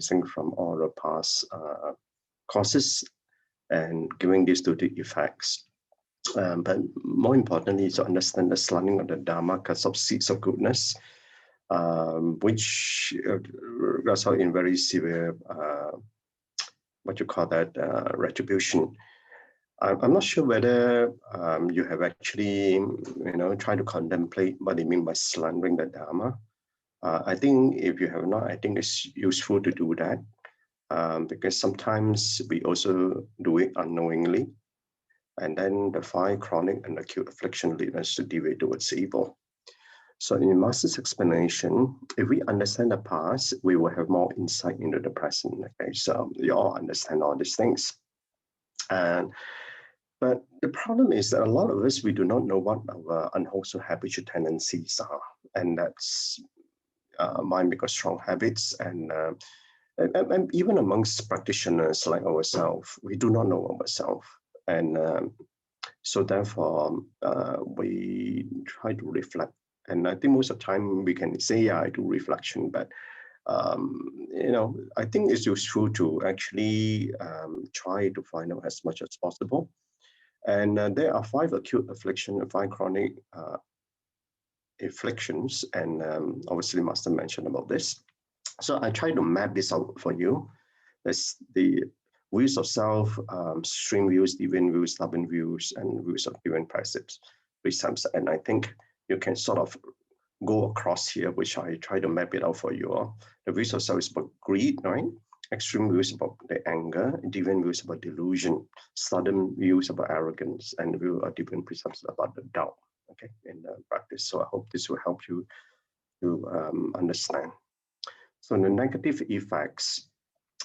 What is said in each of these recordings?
from all the past courses and giving this to the effects. But more importantly, to understand the slanting of the Dharma because of seeds of goodness, which result in very severe, what you call that, retribution. I'm not sure whether you have actually, tried to contemplate what they mean by slandering the Dharma. I think if you have not, I think it's useful to do that because sometimes we also do it unknowingly. And then the 5 chronic and acute affliction lead us to deviate towards evil. So in Master's explanation, if we understand the past, we will have more insight into the present. Okay, so you all understand all these things. But the problem is that a lot of us, we do not know what our unwholesome habitual tendencies are. And that's mind because strong habits. And even amongst practitioners like ourselves, we do not know ourselves. And so therefore, we try to reflect. And I think most of the time we can say, yeah, I do reflection, but I think it's useful to actually try to find out as much as possible. And there are 5 acute affliction and 5 chronic afflictions. And obviously Master mentioned about this. So I try to map this out for you. There's the views of self, string views, deviant views, stubborn views, and views of deviant precepts. And I think you can sort of go across here, which I try to map it out for you all. The views of self is about greed, right? Extreme views about the anger, deviant views about delusion, stubborn views about arrogance, and view of deviant precepts about the doubt, okay, in the practice. So I hope this will help you to understand. So the negative effects,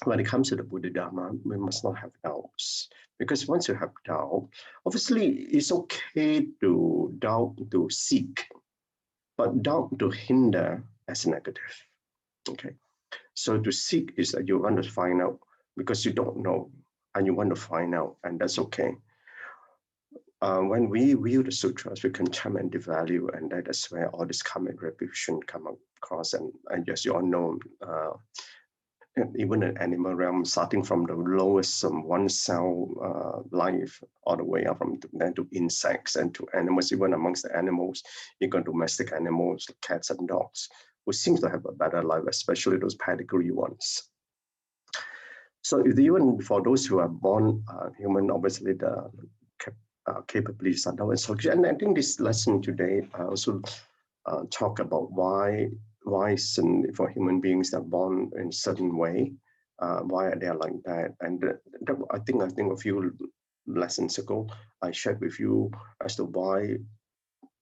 when it comes to the Buddha Dharma, we must not have doubts. Because once you have doubt, obviously it's okay to doubt, to seek, but doubt to hinder as negative, okay? So to seek is that you want to find out because you don't know and you want to find out, and that's okay. When we view the sutras, we contempt and devalue, and that is where all this karmic retribution come across. And yes, you all know, even in animal realm, starting from the lowest one cell life, all the way up from then to insects and to animals. Even amongst the animals, you got domestic animals, like cats and dogs, who seem to have a better life, especially those pedigree ones. So even for those who are born human, obviously the capabilities are down. And I think this lesson today also talk about why for human beings that are born in a certain way, why are they like that? And I think a few lessons ago, I shared with you as to why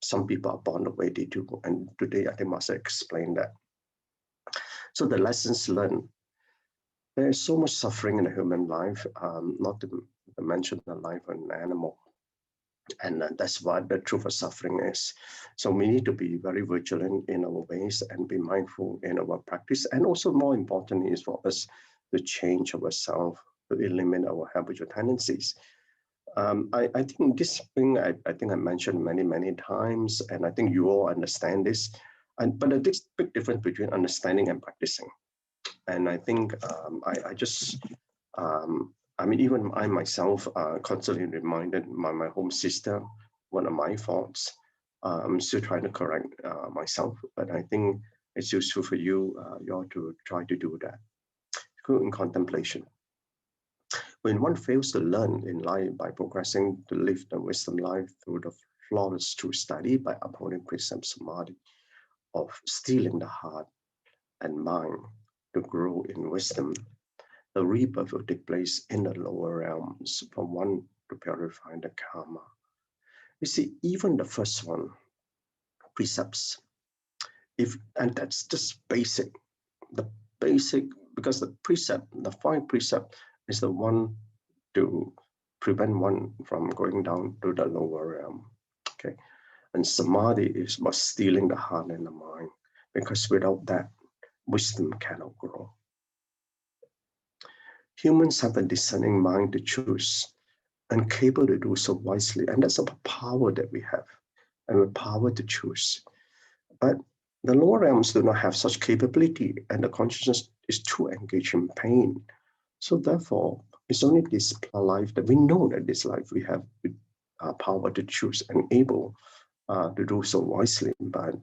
some people are born the way they do. And today I think Master explained that. So the lessons learned. There's so much suffering in a human life, not to mention the life of an animal. And that's what the truth of suffering is. So we need to be very vigilant in our ways and be mindful in our practice. And also more important is for us to change ourselves, to eliminate our habitual tendencies. I think this thing, I think I mentioned many times, and I think you all understand this. But there's a big difference between understanding and practicing. And I think even I myself constantly reminded my home sister, one of my faults. I'm still trying to correct myself, but I think it's useful for you, all to try to do that. Go in contemplation. When one fails to learn in life by progressing to live the wisdom life through the flawless true study by upholding precept samadhi of steeling the heart and mind to grow in wisdom, the rebirth will take place in the lower realms from one to purify the karma. You see, even the first one, precepts, and that's just basic, because the precept, the 5 precept is the one to prevent one from going down to the lower realm, okay? And samadhi is about stealing the heart and the mind, because without that, wisdom cannot grow. Humans have a discerning mind to choose and capable to do so wisely. And that's a power that we have, and the power to choose. But the lower realms do not have such capability, and the consciousness is too engaged in pain. So therefore, it's only this life that we know that this life we have power to choose and able to do so wisely. But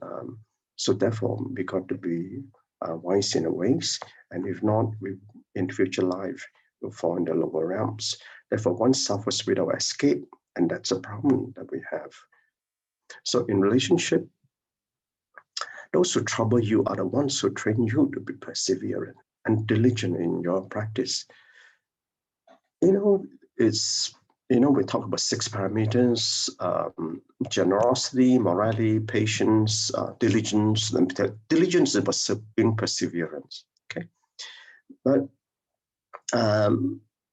so therefore, we got to be wise in a ways, and if not, we in future life will fall in the lower realms. Therefore, one suffers without escape, and that's a problem that we have. So in relationship, those who trouble you are the ones who train you to be perseverant and diligent in your practice. We talk about 6 parameters: generosity, morality, patience, diligence. Diligence is about being perseverance. Okay, but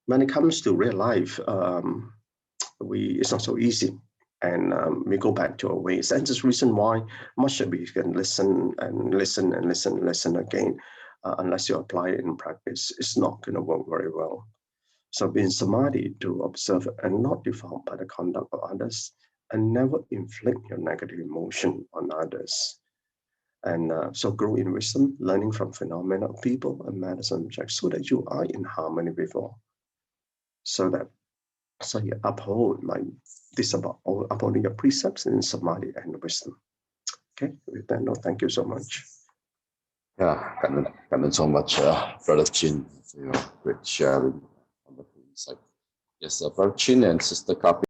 when it comes to real life, it's not so easy, and we go back to our ways. And this reason why much that we can listen and listen and listen and listen again, unless you apply it in practice, it's not going to work very well. So be in samadhi to observe and not defiled by the conduct of others, and never inflict your negative emotion on others. And so grow in wisdom, learning from phenomena of people and matters and objects, so that you are in harmony with all. So you uphold this about upholding your precepts in samadhi and wisdom. Okay, with that note, thank you so much. Yeah, Gan En so much, Brother Chin, for your great sharing on the insight. Yes, Brother Chin and Sister Kapi.